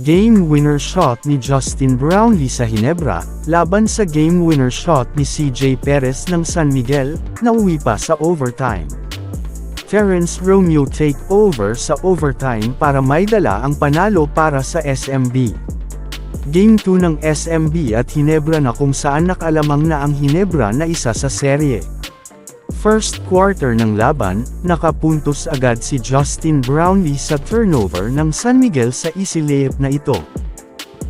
Game winner shot ni Justin Brownlee sa Ginebra, laban sa game winner shot ni CJ Perez ng San Miguel, na uwi pa sa overtime. Terrence Romeo take over sa overtime para maidala ang panalo para sa SMB. Game 2 ng SMB at Ginebra na kung saan nakalamang na ang Ginebra na isa sa serye. First quarter ng laban, nakapuntos agad si Justin Brownlee sa turnover ng San Miguel sa easy layup na ito.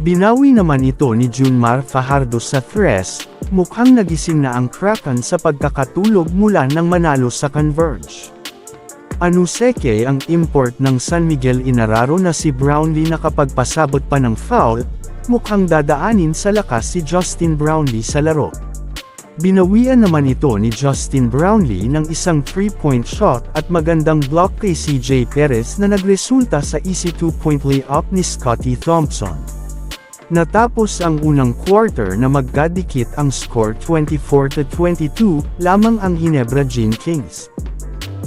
Binawi naman ito ni Junmar Fajardo sa tres, mukhang nagising na ang Kraken sa pagkakatulog mula nang manalo sa Converge. Anuseke ang import ng San Miguel inararo na si Brownlee na kapag pasabot pa ng foul, mukhang dadaanin sa lakas si Justin Brownlee sa laro. Binawian naman ito ni Justin Brownlee ng isang 3-point shot at magandang block kay CJ Perez na nagresulta sa easy 2-point layup ni Scottie Thompson. Natapos ang unang quarter na magkadikit ang score 24-22, lamang ang Ginebra Gin Kings.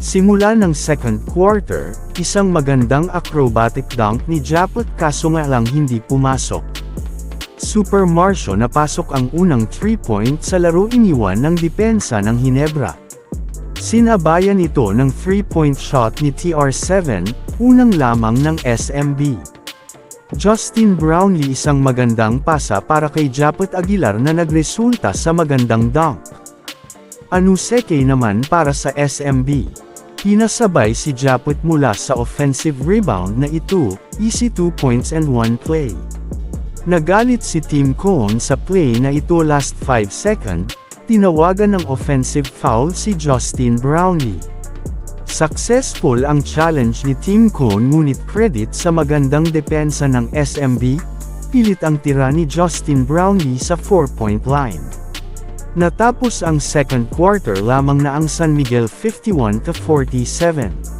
Simula ng second quarter, isang magandang acrobatic dunk ni Japot kaso nga lang hindi pumasok. Super Marcio napasok ang unang 3-point sa laro iniwan ng depensa ng Ginebra. Sinabayan ito ng 3-point shot ni TR7, unang lamang ng SMB. Justin Brownlee isang magandang pasa para kay Japot Aguilar na nagresulta sa magandang dunk. Anuseke naman para sa SMB. Pinasabay si Japot mula sa offensive rebound na ito, easy 2 points and 1 play. Nagalit si Tim Cohn sa play na ito last 5 second, tinawagan ng offensive foul si Justin Brownlee. Successful ang challenge ni Tim Cohn ngunit credit sa magandang depensa ng SMB, pilit ang tira ni Justin Brownlee sa 4-point line. Natapos ang second quarter lamang na ang San Miguel 51-47.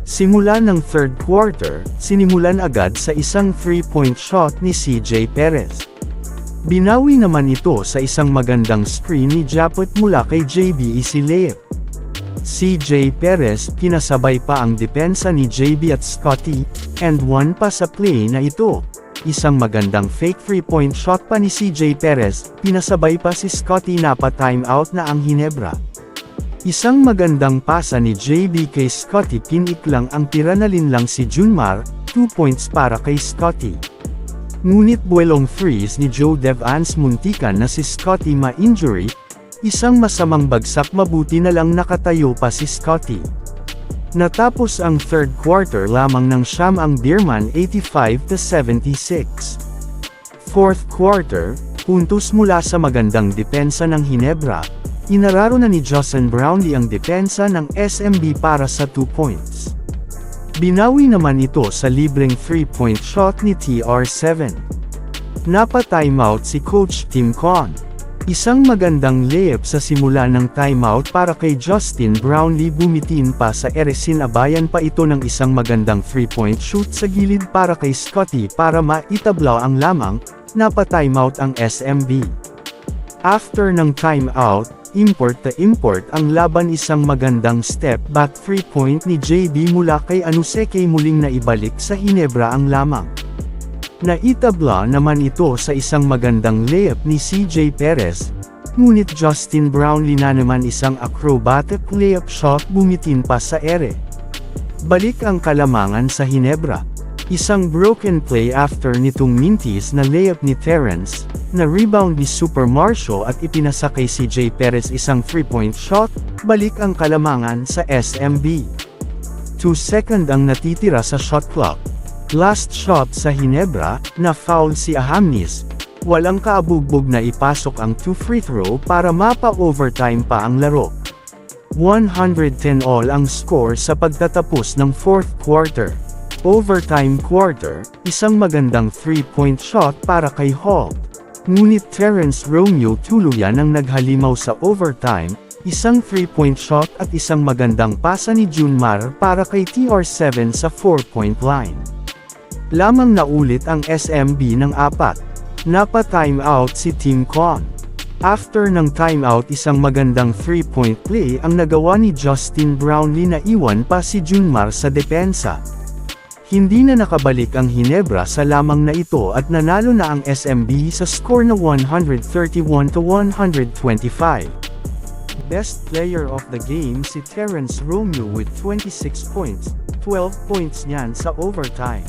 Simula ng third quarter, sinimulan agad sa isang 3-point shot ni CJ Perez. Binawi naman ito sa isang magandang screen ni Japot mula kay JB easy layup. CJ Perez pinasabay pa ang depensa ni JB at Scottie, and one pa sa play na ito. Isang magandang fake 3-point shot pa ni CJ Perez, pinasabay pa si Scottie na pa-timeout na ang Ginebra. Isang magandang pasa ni JB kay Scottie piniklang ang tira na linlang si Junmar, 2 points para kay Scottie. Ngunit buwelong threes ni Joe Devans muntikan na si Scottie ma-injury, isang masamang bagsak mabuti na lang nakatayo pa si Scottie. Natapos ang third quarter lamang ng siyam ang Beerman 85-76. Fourth quarter, puntos mula sa magandang depensa ng Ginebra. Inararo na ni Justin Brownlee ang depensa ng SMB para sa 2 points. Binawi naman ito sa libreng 3-point shot ni TR7. Napa-timeout si Coach Tim Cohn. Isang magandang layup sa simula ng timeout para kay Justin Brownlee, bumitin pa sa ere, sinabayan pa ito ng isang magandang 3-point shoot sa gilid para kay Scottie para maitablaw ang lamang, napa-timeout ang SMB. After ng timeout, import ang laban, isang magandang step back 3-point ni JB mula kay Anuseke muling naibalik sa Ginebra ang lamang. Naitabla naman ito sa isang magandang layup ni CJ Perez, ngunit Justin Brownlee na naman isang acrobatic layup shot bumitin pa sa ere. Balik ang kalamangan sa Ginebra. Isang broken play after nitong mintis na layup ni Terrence, na rebound ni Super Marcio at ipinasa kay CJ Perez isang 3-point shot, balik ang kalamangan sa SMB. 2 second ang natitira sa shot clock. Last shot sa Ginebra, na foul si Ahamnis, walang kaabugbog na ipasok ang 2 free throw para mapa-overtime pa ang laro. 110 all ang score sa pagtatapos ng fourth quarter. Overtime quarter, isang magandang 3-point shot para kay Hall. Ngunit Terrence Romeo tuluyan ang naghalimaw sa overtime, isang 3-point shot at isang magandang pasa ni Junmar para kay TR7 sa 4-point line. Lamang naulit ang SMB ng 4. Napa-timeout si Tim Cohn. After ng timeout, isang magandang 3-point play ang nagawa ni Justin Brownlee na iwan pa si Junmar sa depensa. Hindi na nakabalik ang Ginebra sa lamang na ito at nanalo na ang SMB sa score na 131-125. Best player of the game si Terence Romeo with 26 points, 12 points niyan sa overtime.